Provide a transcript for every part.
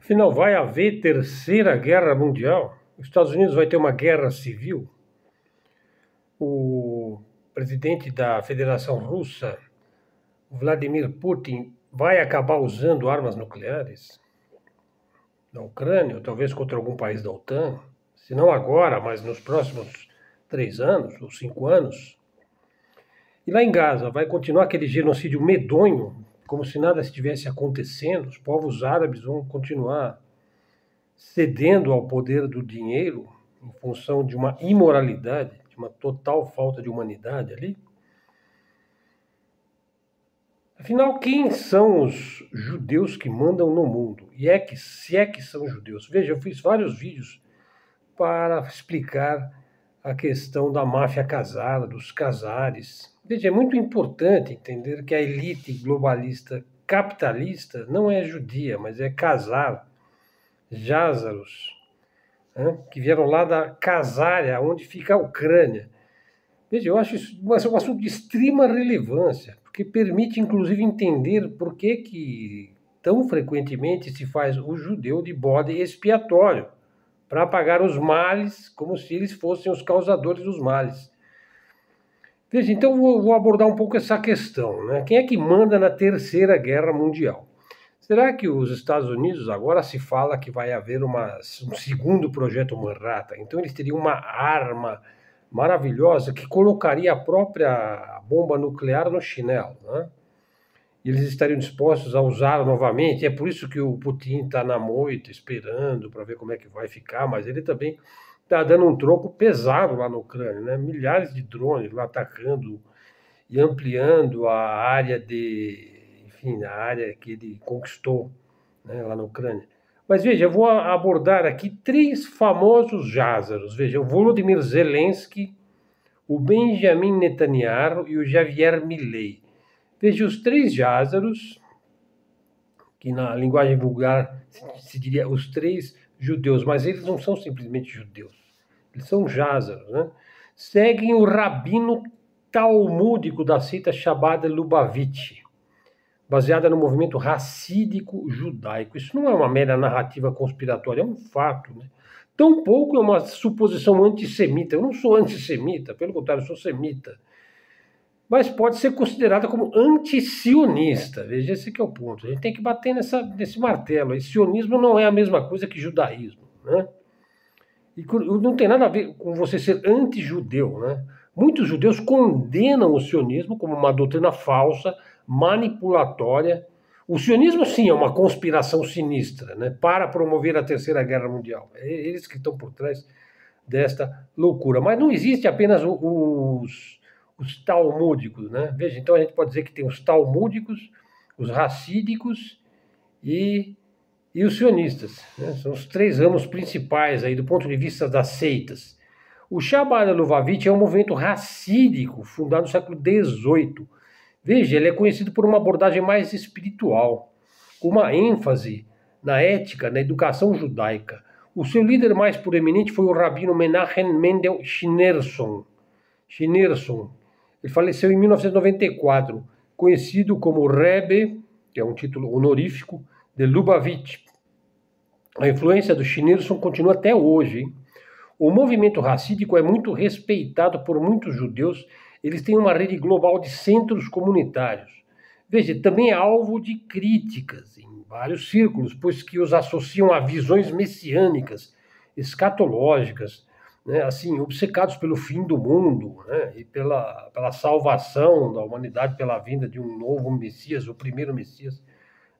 Afinal, vai haver terceira guerra mundial? Os Estados Unidos vai ter uma guerra civil? O presidente da Federação Russa, Vladimir Putin, vai acabar usando armas nucleares na Ucrânia, ou talvez contra algum país da OTAN? Se não agora, mas nos próximos 3 anos ou 5 anos? E lá em Gaza, vai continuar aquele genocídio medonho, como se nada estivesse acontecendo? Os povos árabes vão continuar cedendo ao poder do dinheiro em função de uma imoralidade, de uma total falta de humanidade ali? Afinal, quem são os judeus que mandam no mundo? Se é que são judeus? Veja, eu fiz vários vídeos para explicar a questão da máfia casada, dos casares. Veja, é muito importante entender que a elite globalista capitalista não é judia, mas é casar, jázaros, né, que vieram lá da Casária, onde fica a Ucrânia. Veja, eu acho isso um assunto de extrema relevância, porque permite, inclusive, entender por que tão frequentemente se faz o judeu de bode expiatório, para apagar os males, como se eles fossem os causadores dos males. Veja, então vou abordar um pouco essa questão, né? Quem é que manda na Terceira Guerra Mundial? Será que os Estados Unidos agora se fala que vai haver um segundo projeto Manhattan? Então eles teriam uma arma maravilhosa que colocaria a própria bomba nuclear no chinelo, né? E eles estariam dispostos a usá-la novamente. É por isso que o Putin está na moita, esperando para ver como é que vai ficar, mas ele também está dando um troco pesado lá na Ucrânia, né? Milhares de drones lá atacando e ampliando a área enfim, a área que ele conquistou, né, lá na Ucrânia. Mas veja, eu vou abordar aqui 3 famosos jázaros. Veja, o Volodymyr Zelensky, o Benjamin Netanyahu e o Javier Milei. Veja, os 3 jázaros, que na linguagem vulgar se diria os 3 judeus, mas eles não são simplesmente judeus, eles são jázaros, né? Seguem o rabino talmúdico da seita Chabad Lubavitch, baseada no movimento racídico judaico. Isso não é uma mera narrativa conspiratória, é um fato, né? Tampouco é uma suposição antissemita. Eu não sou antissemita, pelo contrário, eu sou semita. Mas pode ser considerada como anti-sionista. Veja, esse que é o ponto. A gente tem que bater nesse martelo. E sionismo não é a mesma coisa que judaísmo, né? E não tem nada a ver com você ser anti-judeu, né? Muitos judeus condenam o sionismo como uma doutrina falsa, manipulatória. O sionismo, sim, é uma conspiração sinistra, né, para promover a Terceira Guerra Mundial. É eles que estão por trás desta loucura. Mas não existe apenas os talmúdicos, né? Veja, então a gente pode dizer que tem os talmúdicos, os racídicos e os sionistas, né? São os 3 ramos principais aí do ponto de vista das seitas. O Chabad Lubavitch é um movimento racídico fundado no século XVIII. Veja, ele é conhecido por uma abordagem mais espiritual, com uma ênfase na ética, na educação judaica. O seu líder mais proeminente foi o rabino Menachem Mendel Schneerson. Ele faleceu em 1994, conhecido como Rebbe, que é um título honorífico, de Lubavitch. A influência do Schneerson continua até hoje, hein? O movimento racídico é muito respeitado por muitos judeus. Eles têm uma rede global de centros comunitários. Veja, também é alvo de críticas em vários círculos, pois que os associam a visões messiânicas, escatológicas, né, assim, obcecados pelo fim do mundo, né, e pela salvação da humanidade, pela vinda de um novo Messias, o primeiro Messias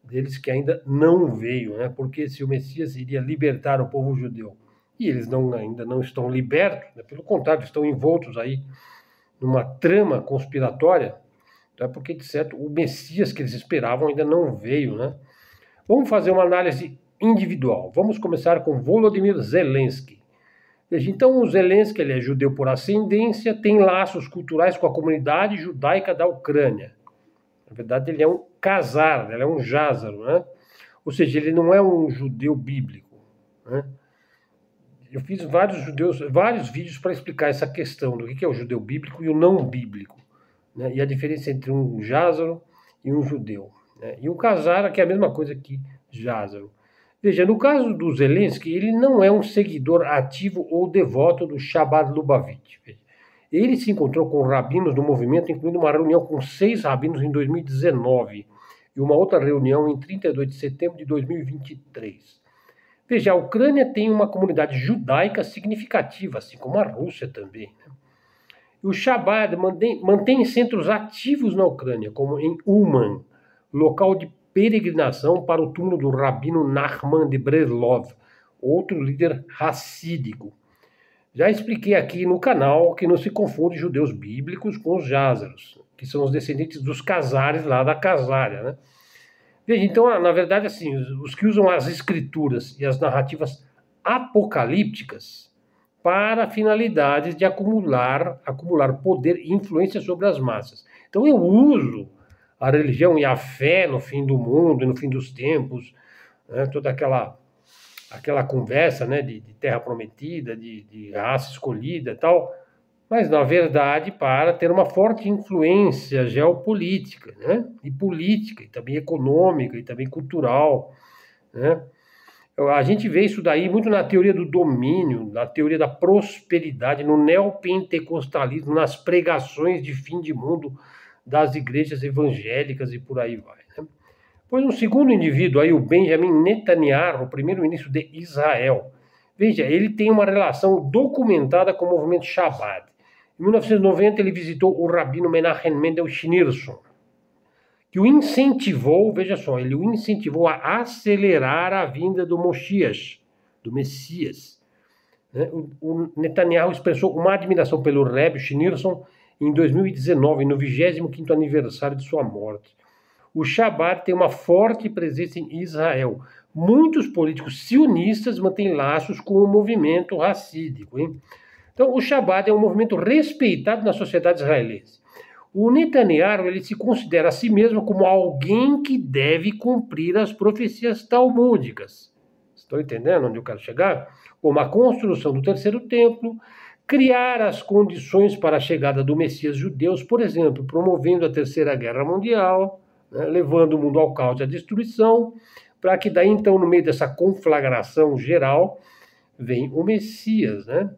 deles que ainda não veio, né, porque se o Messias iria libertar o povo judeu, e eles ainda não estão libertos, né, pelo contrário, estão envoltos aí numa trama conspiratória, tá? Porque, de certo, o Messias que eles esperavam ainda não veio, né? Vamos fazer uma análise individual. Vamos começar com Volodymyr Zelensky. Veja, então, o Zelensky, ele é judeu por ascendência, tem laços culturais com a comunidade judaica da Ucrânia. Na verdade, ele é um khazar, ele é um jázaro, né? Ou seja, ele não é um judeu bíblico, né? Eu fiz vários vídeos para explicar essa questão do que é o judeu bíblico e o não bíblico, né? E a diferença entre um jázaro e um judeu, né? E um khazar, que é a mesma coisa que jázaro. Veja, no caso do Zelensky, ele não é um seguidor ativo ou devoto do Chabad Lubavitch. Ele se encontrou com rabinos do movimento, incluindo uma reunião com 6 rabinos em 2019 e uma outra reunião em 32 de setembro de 2023. Veja, a Ucrânia tem uma comunidade judaica significativa, assim como a Rússia também. E o Chabad mantém centros ativos na Ucrânia, como em Uman, local de peregrinação para o túmulo do rabino Nachman de Breslov, outro líder racídico. Já expliquei aqui no canal que não se confunde judeus bíblicos com os jázaros, que são os descendentes dos Casares lá da Casária, né? Veja, então, na verdade, assim, os que usam as escrituras e as narrativas apocalípticas para finalidades de acumular poder e influência sobre as massas. Então eu uso a religião e a fé no fim do mundo e no fim dos tempos, né, toda aquela conversa, né, de terra prometida, de raça escolhida e tal, mas na verdade para ter uma forte influência geopolítica, né, e política, e também econômica, e também cultural, né. A gente vê isso daí muito na teoria do domínio, na teoria da prosperidade, no neopentecostalismo, nas pregações de fim de mundo das igrejas evangélicas e por aí vai, né? Pois um segundo indivíduo, aí, o Benjamin Netanyahu, o primeiro-ministro de Israel, veja, ele tem uma relação documentada com o movimento Chabad. Em 1990 ele visitou o rabino Menachem Mendel Schneerson, que o incentivou, veja só, ele o incentivou a acelerar a vinda do Messias. Né? O Netanyahu expressou uma admiração pelo Rebbe Schneerson em 2019, no 25º aniversário de sua morte. O Chabad tem uma forte presença em Israel. Muitos políticos sionistas mantêm laços com o movimento racídico, hein? Então, o Chabad é um movimento respeitado na sociedade israelense. O Netanyahu, ele se considera a si mesmo como alguém que deve cumprir as profecias talmúdicas. Estão entendendo onde eu quero chegar? Como a construção do terceiro templo, criar as condições para a chegada do Messias judeus, por exemplo, promovendo a Terceira Guerra Mundial, né, levando o mundo ao caos e à destruição, para que daí, então, no meio dessa conflagração geral, vem o Messias, né?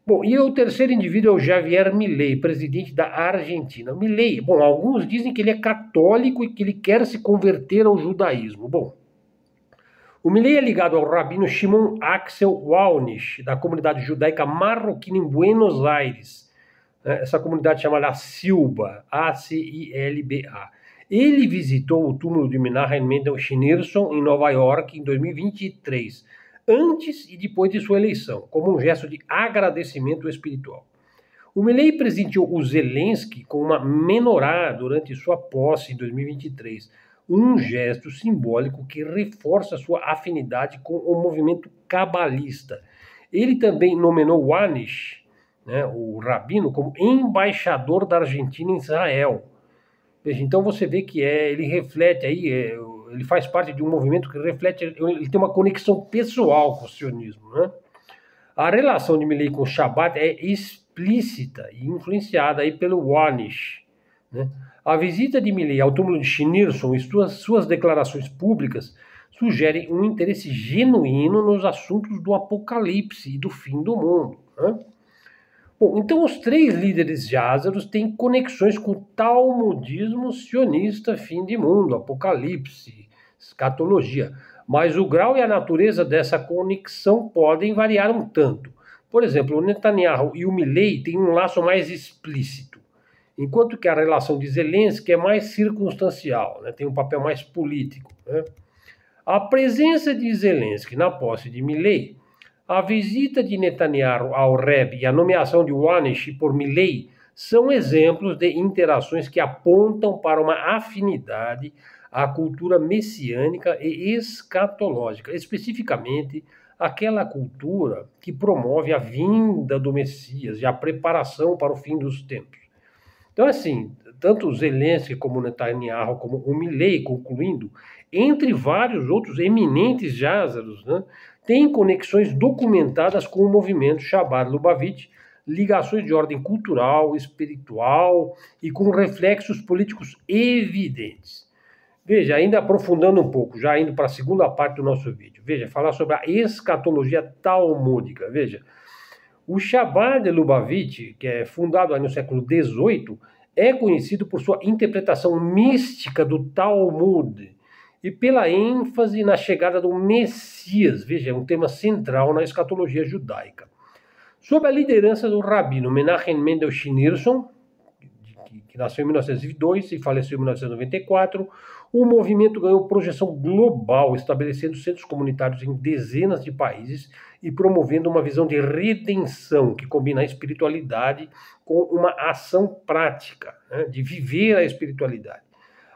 Bom, e o terceiro indivíduo é o Javier Milei, presidente da Argentina. Milei, bom, alguns dizem que ele é católico e que ele quer se converter ao judaísmo. Bom, o Milei é ligado ao rabino Shimon Axel Walnish, da comunidade judaica marroquina em Buenos Aires. Essa comunidade chamada Silba, A-C-I-L-B-A. Ele visitou o túmulo de Menachem Mendel Schneerson em Nova York em 2023, antes e depois de sua eleição, como um gesto de agradecimento espiritual. O Milei presenteou o Zelensky com uma menorá durante sua posse em 2023, um gesto simbólico que reforça sua afinidade com o movimento cabalista. Ele também nominou Walnish, né, o rabino, como embaixador da Argentina em Israel. Veja, então você vê que ele reflete aí, ele faz parte de um movimento que reflete, ele tem uma conexão pessoal com o sionismo, né? A relação de Milei com o Chabad é explícita e influenciada aí pelo Walnish, né? A visita de Milei ao túmulo de Schneerson e suas declarações públicas sugerem um interesse genuíno nos assuntos do apocalipse e do fim do mundo, né? Bom, então os 3 líderes jázaros têm conexões com o talmudismo sionista, fim de mundo, apocalipse, escatologia. Mas o grau e a natureza dessa conexão podem variar um tanto. Por exemplo, o Netanyahu e o Milei têm um laço mais explícito, enquanto que a relação de Zelensky é mais circunstancial, né, tem um papel mais político, né? A presença de Zelensky na posse de Milei, a visita de Netanyahu ao Rebbe e a nomeação de Walnish por Milei são exemplos de interações que apontam para uma afinidade à cultura messiânica e escatológica, especificamente aquela cultura que promove a vinda do Messias e a preparação para o fim dos tempos. Então, assim, tanto o Zelensky como o Netanyahu, como o Milei, concluindo, entre vários outros eminentes jázaros, né, têm conexões documentadas com o movimento Chabad Lubavitch, ligações de ordem cultural, espiritual e com reflexos políticos evidentes. Veja, ainda aprofundando um pouco, já indo para a segunda parte do nosso vídeo. Veja, falar sobre a escatologia talmúdica. Veja, o Chabad de Lubavitch, que é fundado no século XVIII, é conhecido por sua interpretação mística do Talmud e pela ênfase na chegada do Messias. Veja, é um tema central na escatologia judaica. Sob a liderança do rabino Menachem Mendel Schneerson, que nasceu em 1902 e faleceu em 1994, o movimento ganhou projeção global, estabelecendo centros comunitários em dezenas de países e promovendo uma visão de redenção que combina a espiritualidade com uma ação prática, né, de viver a espiritualidade.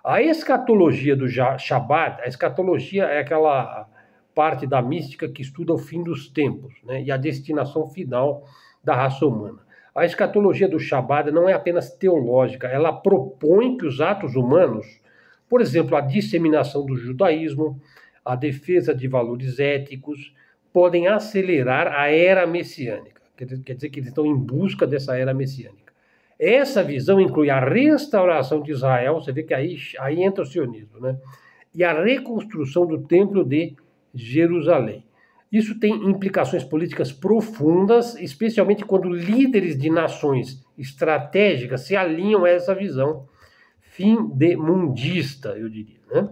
A escatologia do Chabad, a escatologia é aquela parte da mística que estuda o fim dos tempos, né, e a destinação final da raça humana. A escatologia do Chabad não é apenas teológica, ela propõe que os atos humanos, por exemplo, a disseminação do judaísmo, a defesa de valores éticos, podem acelerar a era messiânica. Quer dizer que eles estão em busca dessa era messiânica. Essa visão inclui a restauração de Israel, você vê que aí entra o sionismo, né? E a reconstrução do Templo de Jerusalém. Isso tem implicações políticas profundas, especialmente quando líderes de nações estratégicas se alinham a essa visão fim de mundista, eu diria, né?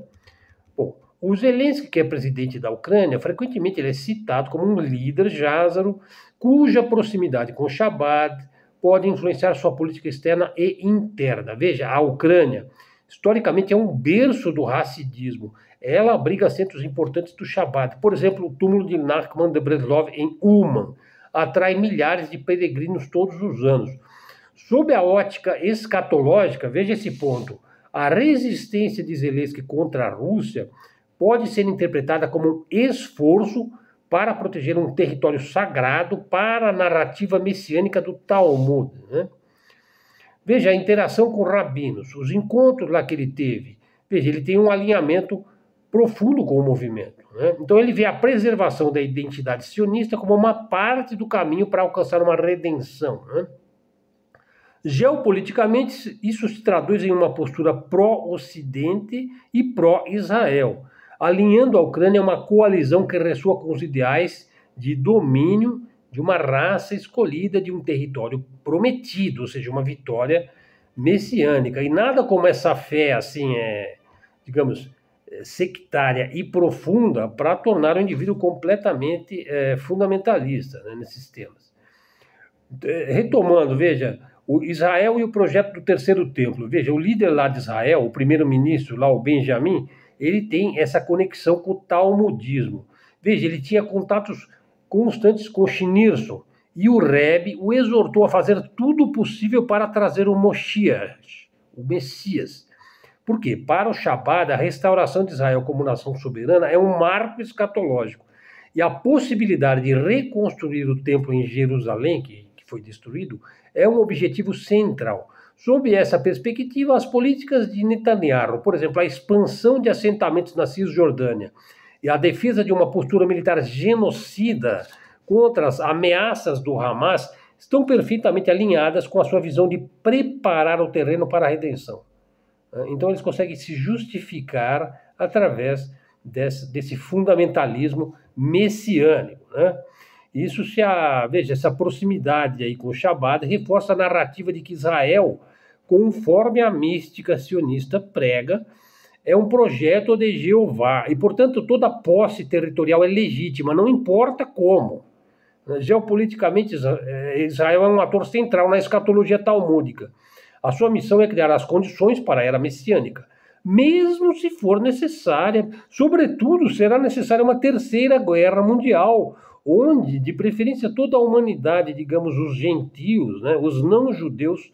Bom, o Zelensky, que é presidente da Ucrânia, frequentemente ele é citado como um líder jázaro, cuja proximidade com o Chabad pode influenciar sua política externa e interna. Veja, a Ucrânia, historicamente, é um berço do hasidismo. Ela abriga centros importantes do Chabad. Por exemplo, o túmulo de Nachman de Breslov, em Uman, atrai milhares de peregrinos todos os anos. Sob a ótica escatológica, veja esse ponto, a resistência de Zelensky contra a Rússia pode ser interpretada como um esforço para proteger um território sagrado para a narrativa messiânica do Talmud, né? Veja a interação com rabinos, os encontros lá que ele teve. Veja, ele tem um alinhamento profundo com o movimento, né? Então ele vê a preservação da identidade sionista como uma parte do caminho para alcançar uma redenção, né? Geopoliticamente, isso se traduz em uma postura pró-Ocidente e pró-Israel, alinhando a Ucrânia a uma coalizão que ressoa com os ideais de domínio de uma raça escolhida, de um território prometido, ou seja, uma vitória messiânica. E nada como essa fé, assim, digamos, sectária e profunda para tornar o indivíduo completamente fundamentalista, né, nesses temas. Retomando, veja, o Israel e o projeto do terceiro templo. Veja, o líder lá de Israel, o primeiro-ministro lá, o Benjamin, ele tem essa conexão com o talmudismo. Veja, ele tinha contatos constantes com Schneerson, e o Rebbe o exortou a fazer tudo o possível para trazer o Moshiach, o Messias. Por quê? Para o Chabad, a restauração de Israel como nação soberana é um marco escatológico. E a possibilidade de reconstruir o templo em Jerusalém, que foi destruído, é um objetivo central. Sob essa perspectiva, as políticas de Netanyahu, por exemplo, a expansão de assentamentos na Cisjordânia e a defesa de uma postura militar genocida contra as ameaças do Hamas estão perfeitamente alinhadas com a sua visão de preparar o terreno para a redenção. Então eles conseguem se justificar através desse fundamentalismo messiânico, né? Veja, essa proximidade aí com o Chabad reforça a narrativa de que Israel, conforme a mística sionista prega, é um projeto de Jeová, e, portanto, toda posse territorial é legítima, não importa como. Geopoliticamente, Israel é um ator central na escatologia talmúdica. A sua missão é criar as condições para a era messiânica, mesmo se for necessária. Sobretudo, será necessária uma terceira guerra mundial, onde, de preferência, toda a humanidade, digamos, os gentios, né, os não-judeus,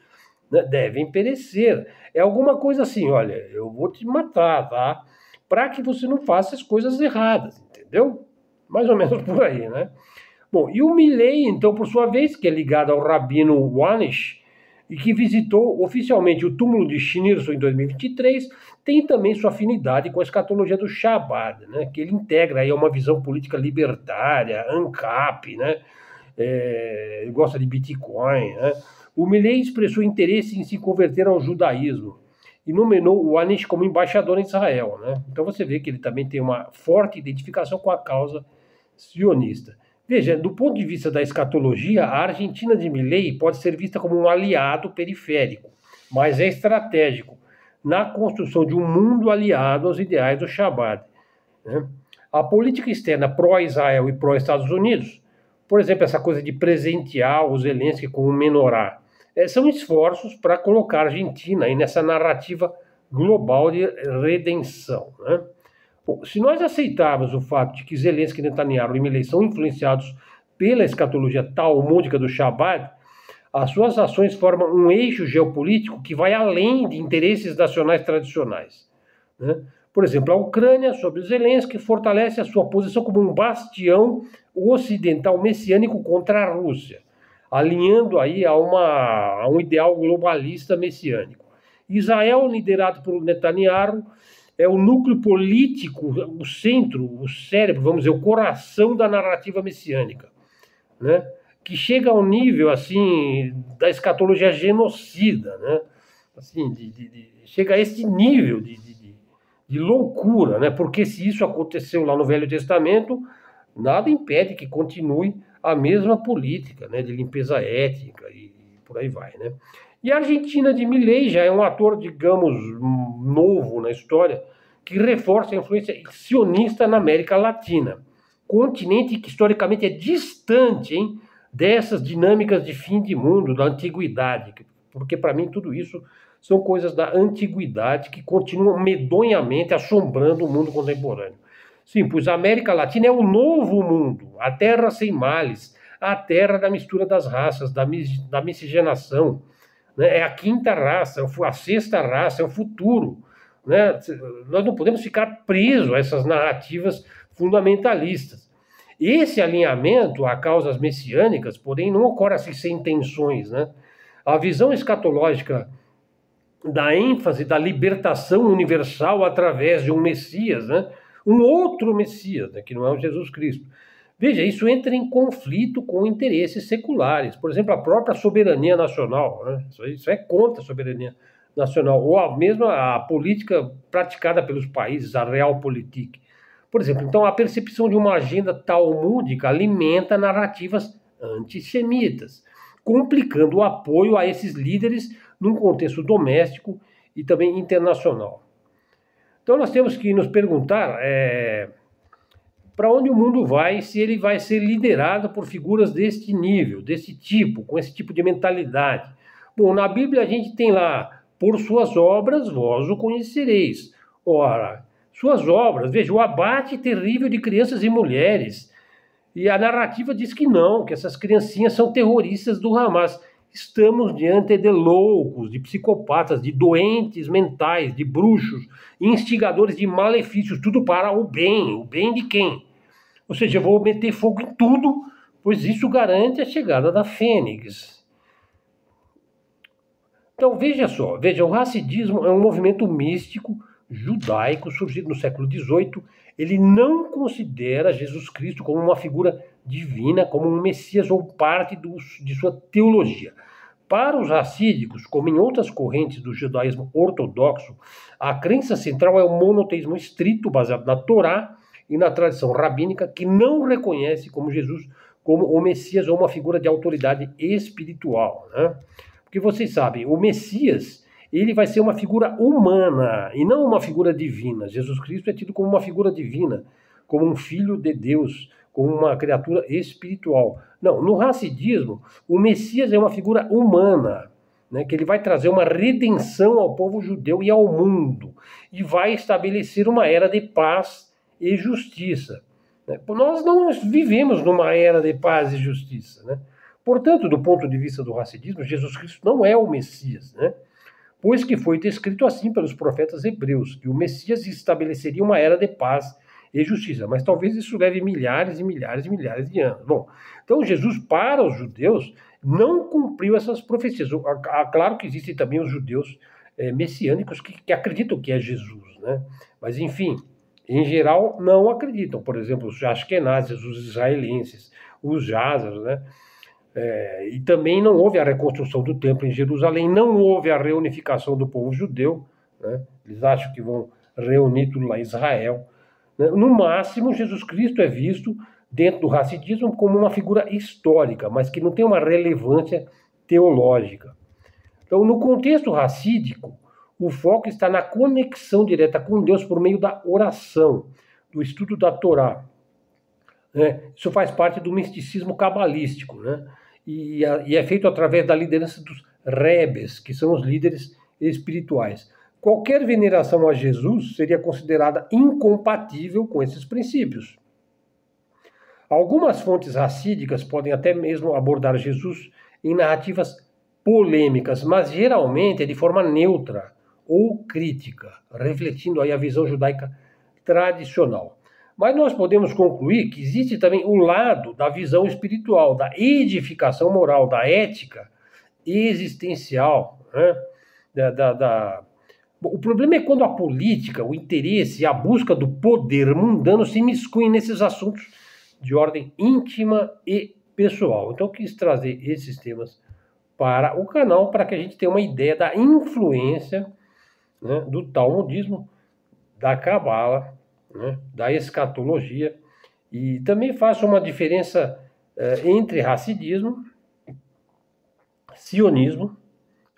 né, devem perecer. É alguma coisa assim, olha, eu vou te matar, tá? Para que você não faça as coisas erradas, entendeu? Mais ou menos por aí, né? Bom, e o Milley, então, por sua vez, que é ligado ao rabino Wanish, e que visitou oficialmente o túmulo de Schneerson em 2023, tem também sua afinidade com a escatologia do Chabad, né, que ele integra aí uma visão política libertária, ANCAP, né, ele gosta de Bitcoin, né. O Milley expressou interesse em se converter ao judaísmo e nomeou o Anish como embaixador em Israel, né? Então você vê que ele também tem uma forte identificação com a causa sionista. Veja, do ponto de vista da escatologia, a Argentina de Milei pode ser vista como um aliado periférico, mas é estratégico na construção de um mundo aliado aos ideais do Shabbat, né? A política externa pró-Israel e pró-Estados Unidos, por exemplo, essa coisa de presentear o Zelensky com o menorá, são esforços para colocar a Argentina aí nessa narrativa global de redenção, né? Bom, se nós aceitarmos o fato de que Zelensky, Netanyahu e Milei são influenciados pela escatologia talmúdica do Shabbat, as suas ações formam um eixo geopolítico que vai além de interesses nacionais tradicionais, né? Por exemplo, a Ucrânia, sob Zelensky, fortalece a sua posição como um bastião ocidental messiânico contra a Rússia, alinhando aí a um ideal globalista messiânico. Israel, liderado por Netanyahu, é o núcleo político, o centro, o cérebro, vamos dizer, o coração da narrativa messiânica, né? Que chega ao nível, assim, da escatologia genocida, né? Assim, chega a esse nível de loucura, né? Porque se isso aconteceu lá no Velho Testamento, nada impede que continue a mesma política, né, de limpeza étnica e por aí vai, né? E a Argentina de Milei já é um ator, digamos, novo na história, que reforça a influência sionista na América Latina, continente que historicamente é distante, hein, dessas dinâmicas de fim de mundo, da antiguidade, porque para mim tudo isso são coisas da antiguidade que continuam medonhamente assombrando o mundo contemporâneo. Sim, pois a América Latina é o novo mundo, a terra sem males, a terra da mistura das raças, da miscigenação, né? É a quinta raça, a sexta raça, é o futuro, né? Nós não podemos ficar presos a essas narrativas fundamentalistas. Esse alinhamento a causas messiânicas, porém, não ocorre assim sem tensões, né? A visão escatológica da ênfase da libertação universal através de um Messias, né? Um outro Messias, né? Que não é o Jesus Cristo. Veja, isso entra em conflito com interesses seculares. Por exemplo, a própria soberania nacional, né? Isso é contra a soberania nacional, ou a mesma a política praticada pelos países, a Realpolitik. Por exemplo, então a percepção de uma agenda talmúdica alimenta narrativas antissemitas, complicando o apoio a esses líderes num contexto doméstico e também internacional. Então nós temos que nos perguntar para onde o mundo vai, se ele vai ser liderado por figuras deste nível, desse tipo, com esse tipo de mentalidade. Bom, na Bíblia a gente tem lá, por suas obras vós o conhecereis. Ora, suas obras, veja, o abate terrível de crianças e mulheres. E a narrativa diz que não, que essas criancinhas são terroristas do Hamas. Estamos diante de loucos, de psicopatas, de doentes mentais, de bruxos, instigadores de malefícios, tudo para o bem. O bem de quem? Ou seja, eu vou meter fogo em tudo, pois isso garante a chegada da Fênix. Então veja só, o racidismo é um movimento místico judaico surgido no século XVIII. Ele não considera Jesus Cristo como uma figura divina, como um Messias ou parte de sua teologia. Para os racídicos, como em outras correntes do judaísmo ortodoxo, a crença central é o monoteísmo estrito, baseado na Torá e na tradição rabínica, que não reconhece como Jesus como o Messias ou uma figura de autoridade espiritual, né? Porque vocês sabem, o Messias, ele vai ser uma figura humana e não uma figura divina. Jesus Cristo é tido como uma figura divina, como um filho de Deus, como uma criatura espiritual. Não, no racidismo, o Messias é uma figura humana, né, que ele vai trazer uma redenção ao povo judeu e ao mundo, e vai estabelecer uma era de paz e justiça. Né? Nós não vivemos numa era de paz e justiça, né? Portanto, do ponto de vista do racidismo, Jesus Cristo não é o Messias, né? Pois que foi descrito assim pelos profetas hebreus, que o Messias estabeleceria uma era de paz e justiça. Mas talvez isso leve milhares e milhares e milhares de anos. Bom, então Jesus, para os judeus, não cumpriu essas profecias. Claro que existem também os judeus messiânicos que acreditam que é Jesus, né? Mas, enfim, em geral, não acreditam. Por exemplo, os Ashkenazes, os israelenses, os Jázaros, né? E também não houve a reconstrução do templo em Jerusalém, não houve a reunificação do povo judeu, né? Eles acham que vão reunir tudo lá em Israel, né? No máximo, Jesus Cristo é visto dentro do hasidismo como uma figura histórica, mas que não tem uma relevância teológica. Então, no contexto racídico, o foco está na conexão direta com Deus por meio da oração, do estudo da Torá, né? Isso faz parte do misticismo cabalístico, né? E é feito através da liderança dos rebes, que são os líderes espirituais. Qualquer veneração a Jesus seria considerada incompatível com esses princípios. Algumas fontes racídicas podem até mesmo abordar Jesus em narrativas polêmicas, mas geralmente é de forma neutra ou crítica, refletindo aí a visão judaica tradicional. Mas nós podemos concluir que existe também o lado da visão espiritual, da edificação moral, da ética existencial, né? O problema é quando a política, o interesse e a busca do poder mundano se miscuem nesses assuntos de ordem íntima e pessoal. Então eu quis trazer esses temas para o canal para que a gente tenha uma ideia da influência, né, do talmudismo, da cabala, né, da escatologia, e também faça uma diferença entre racidismo, sionismo,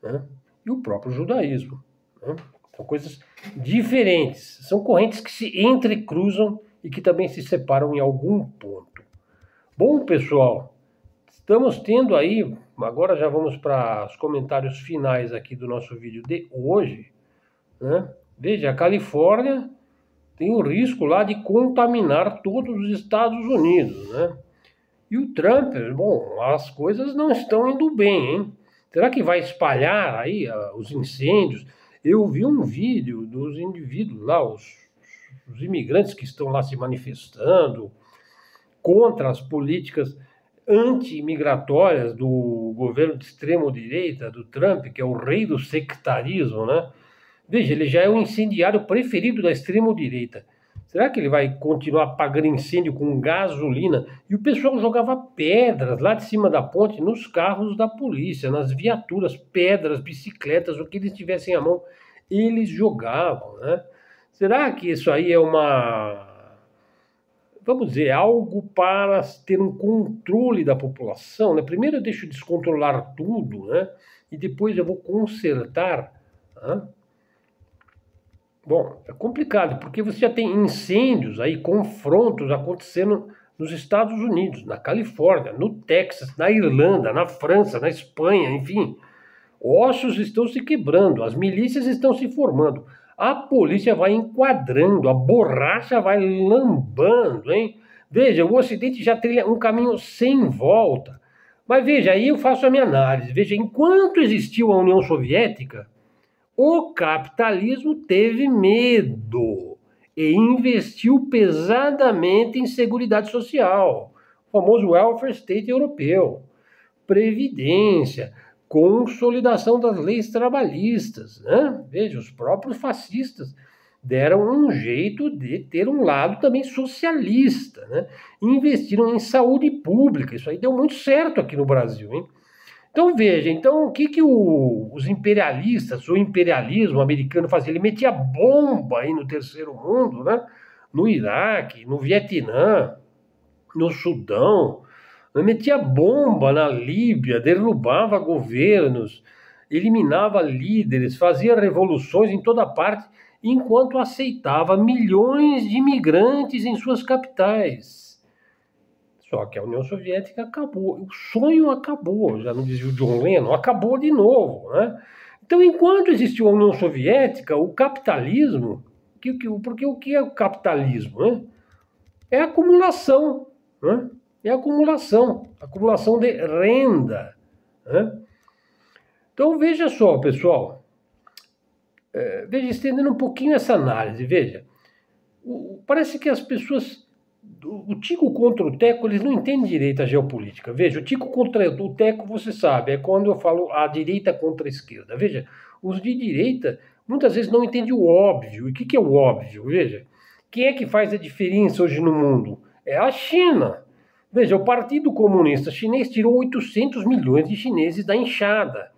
né, e o próprio judaísmo, né? São coisas diferentes, são correntes que se entrecruzam e que também se separam em algum ponto. Bom, pessoal, estamos tendo aí, agora já vamos para os comentários finais aqui do nosso vídeo de hoje, né? Veja, a Califórnia tem o risco lá de contaminar todos os Estados Unidos, né? E o Trump, bom, as coisas não estão indo bem, hein? Será que vai espalhar aí os incêndios? Eu vi um vídeo dos indivíduos lá, os imigrantes que estão lá se manifestando contra as políticas anti-imigratórias do governo de extrema-direita, do Trump, que é o rei do sectarismo, né? Veja, ele já é o incendiário preferido da extrema-direita. Será que ele vai continuar apagando incêndio com gasolina? E o pessoal jogava pedras lá de cima da ponte nos carros da polícia, nas viaturas, pedras, bicicletas, o que eles tivessem à mão, eles jogavam, né? Será que isso aí é vamos dizer, algo para ter um controle da população, né? Primeiro eu deixo descontrolar tudo, né? E depois eu vou consertar, né? Bom, é complicado, porque você já tem incêndios aí, confrontos acontecendo nos Estados Unidos, na Califórnia, no Texas, na Irlanda, na França, na Espanha, enfim. Ossos estão se quebrando, as milícias estão se formando, a polícia vai enquadrando, a borracha vai lambando, hein? Veja, o Ocidente já trilha um caminho sem volta. Mas veja, aí eu faço a minha análise. Veja, enquanto existiu a União Soviética, o capitalismo teve medo e investiu pesadamente em seguridade social, o famoso welfare state europeu, previdência, consolidação das leis trabalhistas, né? Veja, os próprios fascistas deram um jeito de ter um lado também socialista, né? Investiram em saúde pública, isso aí deu muito certo aqui no Brasil, hein? Então veja, então o que os imperialistas, o imperialismo americano fazia? Ele metia bomba aí no terceiro mundo, né? No Iraque, no Vietnã, no Sudão, metia bomba na Líbia, derrubava governos, eliminava líderes, fazia revoluções em toda parte, enquanto aceitava milhões de imigrantes em suas capitais. Só que a União Soviética acabou, o sonho acabou, já não dizia o John Lennon, acabou de novo, né? Então, enquanto existiu a União Soviética, o capitalismo, porque o que é o capitalismo, né? É acumulação, né? É acumulação de renda, né? Então, veja só, pessoal, veja, estendendo um pouquinho essa análise, veja, parece que as pessoas, o Tico contra o Teco, eles não entendem direito a geopolítica. Veja, o Tico contra o Teco, você sabe, é quando eu falo a direita contra a esquerda. Veja, os de direita muitas vezes não entendem o óbvio. E o que é o óbvio? Veja, quem é que faz a diferença hoje no mundo? É a China. Veja, o Partido Comunista Chinês tirou 800 milhões de chineses da enxada.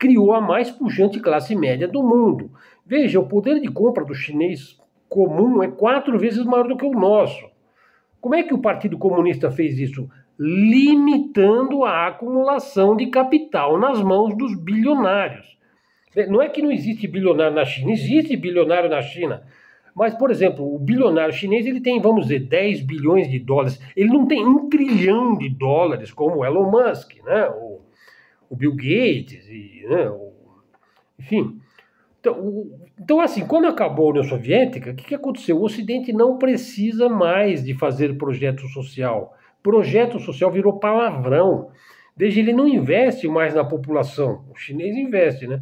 criou a mais pujante classe média do mundo. Veja, o poder de compra do chinês comum é 4 vezes maior do que o nosso. Como é que o Partido Comunista fez isso? Limitando a acumulação de capital nas mãos dos bilionários. Não é que não existe bilionário na China, existe bilionário na China. Mas, por exemplo, o bilionário chinês ele tem, vamos dizer, 10 bilhões de dólares. Ele não tem 1 trilhão de dólares como o Elon Musk, né? O Bill Gates, né? Enfim. Então, assim, quando acabou a União Soviética, o que aconteceu? O Ocidente não precisa mais de fazer projeto social. Projeto social virou palavrão. Veja, ele não investe mais na população. O chinês investe, né?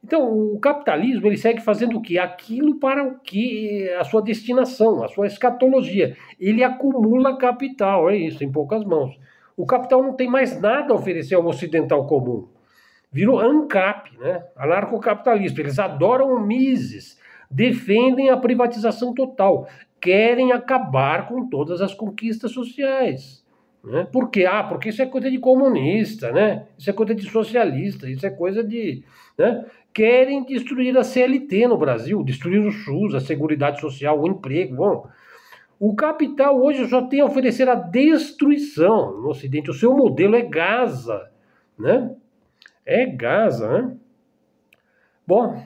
Então, o capitalismo ele segue fazendo o quê? Aquilo para o que a sua destinação, a sua escatologia. Ele acumula capital, é isso, em poucas mãos. O capital não tem mais nada a oferecer ao ocidental comum. Virou ANCAP, né? Anarcocapitalista. Eles adoram o Mises, defendem a privatização total, querem acabar com todas as conquistas sociais. Né? Por quê? Porque isso é coisa de comunista, né? Isso é coisa de socialista, isso é coisa de... Né? Querem destruir a CLT no Brasil, destruir o SUS, a Seguridade Social, o emprego. Bom, o capital hoje só tem a oferecer a destruição no Ocidente. O seu modelo é Gaza, né? É Gaza, né? Bom,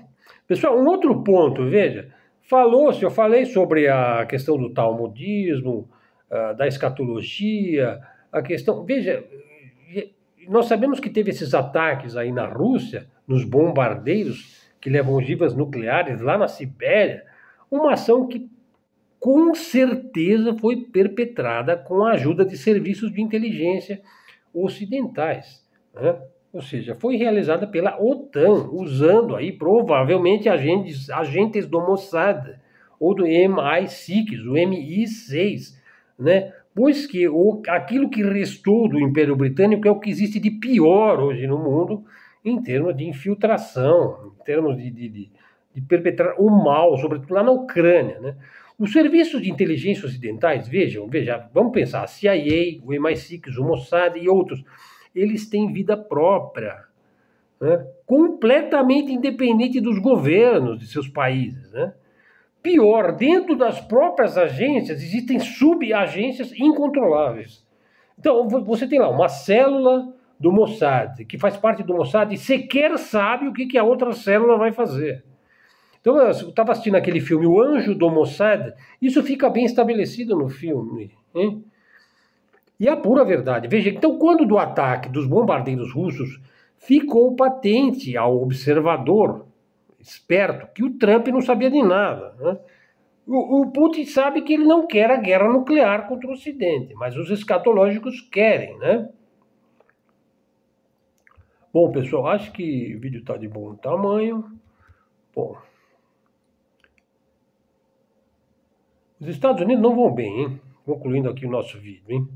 pessoal, um outro ponto, veja, eu falei sobre a questão do talmudismo, da escatologia, a questão, veja, nós sabemos que teve esses ataques aí na Rússia, nos bombardeiros que levam ogivas nucleares lá na Sibéria, uma ação que com certeza foi perpetrada com a ajuda de serviços de inteligência ocidentais, né? Ou seja, foi realizada pela OTAN, usando aí provavelmente agentes do Mossad ou do MI6, o MI6, né? Pois que aquilo que restou do Império Britânico é o que existe de pior hoje no mundo em termos de infiltração, em termos de perpetrar o mal, sobretudo lá na Ucrânia, né? Os serviços de inteligência ocidentais, veja, vamos pensar, a CIA, o MI6, o Mossad e outros, eles têm vida própria, né? Completamente independente dos governos de seus países, né? Pior, dentro das próprias agências existem subagências incontroláveis. Então, você tem lá uma célula do Mossad, que faz parte do Mossad e sequer sabe o que a outra célula vai fazer. Então, eu estava assistindo aquele filme O Anjo do Mossad, isso fica bem estabelecido no filme, hein? E a pura verdade. Veja, então, quando do ataque dos bombardeiros russos, ficou patente ao observador esperto que o Trump não sabia de nada, né? O Putin sabe que ele não quer a guerra nuclear contra o Ocidente, mas os escatológicos querem, né? Bom, pessoal, acho que o vídeo está de bom tamanho. Bom, os Estados Unidos não vão bem, hein? Concluindo aqui o nosso vídeo, hein?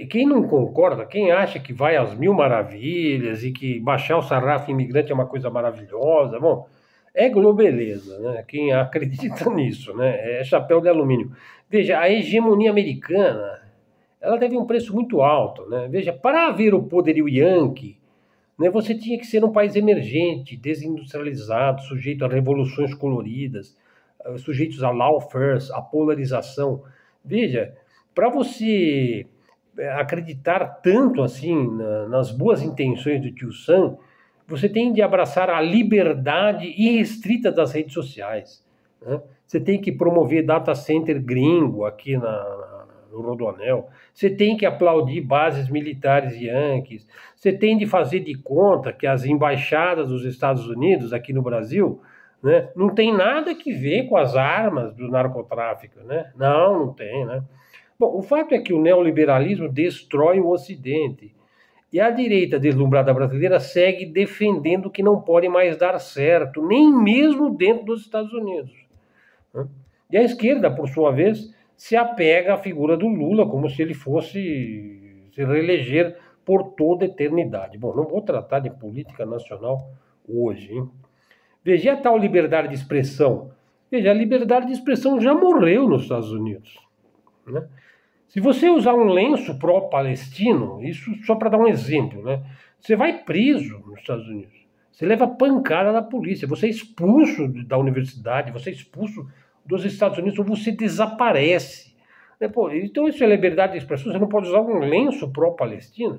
Quem não concorda, quem acha que vai às mil maravilhas e que baixar o sarrafo imigrante é uma coisa maravilhosa, bom, é globeleza, né? Quem acredita nisso, né? É chapéu de alumínio. Veja, a hegemonia americana, ela teve um preço muito alto, né? Veja, para haver o poderio Yankee, né, você tinha que ser um país emergente, desindustrializado, sujeito a revoluções coloridas, sujeitos a lawfare, a polarização. Veja, para você acreditar tanto assim nas boas intenções do tio Sam, você tem de abraçar a liberdade irrestrita das redes sociais, né? Você tem que promover data center gringo aqui no Rodoanel, você tem que aplaudir bases militares yankees, você tem de fazer de conta que as embaixadas dos Estados Unidos aqui no Brasil, né, não tem nada que ver com as armas do narcotráfico, né? Não tem, né? Bom, o fato é que o neoliberalismo destrói o Ocidente. E a direita deslumbrada brasileira segue defendendo que não pode mais dar certo, nem mesmo dentro dos Estados Unidos, né? E a esquerda, por sua vez, se apega à figura do Lula como se ele fosse se reeleger por toda a eternidade. Bom, não vou tratar de política nacional hoje, hein? Veja a tal liberdade de expressão. Veja, a liberdade de expressão já morreu nos Estados Unidos, né? Se você usar um lenço pró-palestino, isso só para dar um exemplo, né? Você vai preso nos Estados Unidos. Você leva pancada da polícia, você é expulso da universidade, você é expulso dos Estados Unidos, ou você desaparece. Pô, então isso é liberdade de expressão, você não pode usar um lenço pró-Palestina.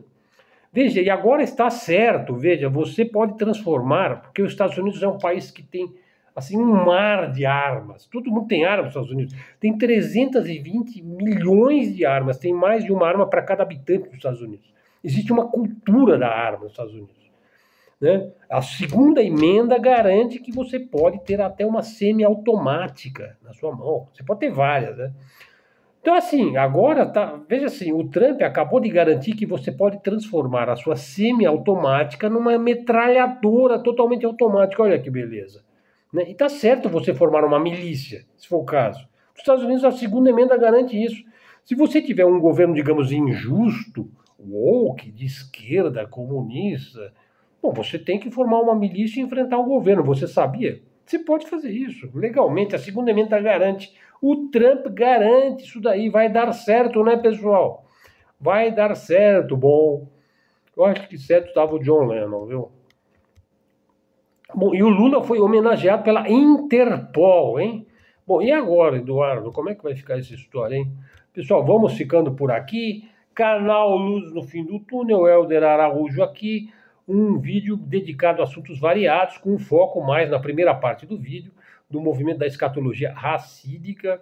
Veja, e agora está certo, veja, você pode transformar, porque os Estados Unidos é um país que tem assim um mar de armas. Todo mundo tem armas nos Estados Unidos. Tem 320 milhões de armas, tem mais de uma arma para cada habitante dos Estados Unidos. Existe uma cultura da arma nos Estados Unidos. Né? A segunda emenda garante que você pode ter até uma semiautomática na sua mão. Você pode ter várias, né? Então, assim, agora, veja assim, o Trump acabou de garantir que você pode transformar a sua semiautomática numa metralhadora totalmente automática. Olha que beleza. Né? E tá certo você formar uma milícia, se for o caso. Nos Estados Unidos, a segunda emenda garante isso. Se você tiver um governo, digamos, injusto, woke, de esquerda, comunista, bom, você tem que formar uma milícia e enfrentar o governo. Você sabia? Você pode fazer isso legalmente. A segunda emenda garante. O Trump garante isso daí. Vai dar certo, né, pessoal? Vai dar certo. Bom, eu acho que certo estava o John Lennon, viu? Bom, e o Lula foi homenageado pela Interpol, hein? Bom, e agora, Eduardo? Como é que vai ficar essa história, hein? Pessoal, vamos ficando por aqui. Canal Luz no Fim do Túnel, Helder Araújo aqui. Um vídeo dedicado a assuntos variados, com foco mais na primeira parte do vídeo, do movimento da escatologia racídica,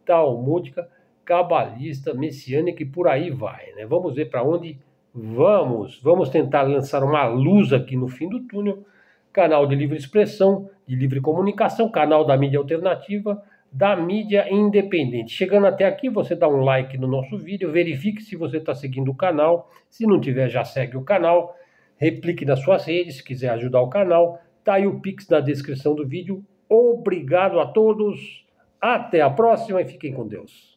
talmúdica, cabalista, messiânica e por aí vai, né? Vamos ver para onde vamos. Vamos tentar lançar uma luz aqui no fim do túnel. Canal de livre expressão, de livre comunicação, canal da mídia alternativa, da mídia independente. Chegando até aqui, você dá um like no nosso vídeo, verifique se você está seguindo o canal. Se não tiver, já segue o canal. Replique nas suas redes, se quiser ajudar o canal. Tá aí o Pix na descrição do vídeo. Obrigado a todos. Até a próxima e fiquem com Deus.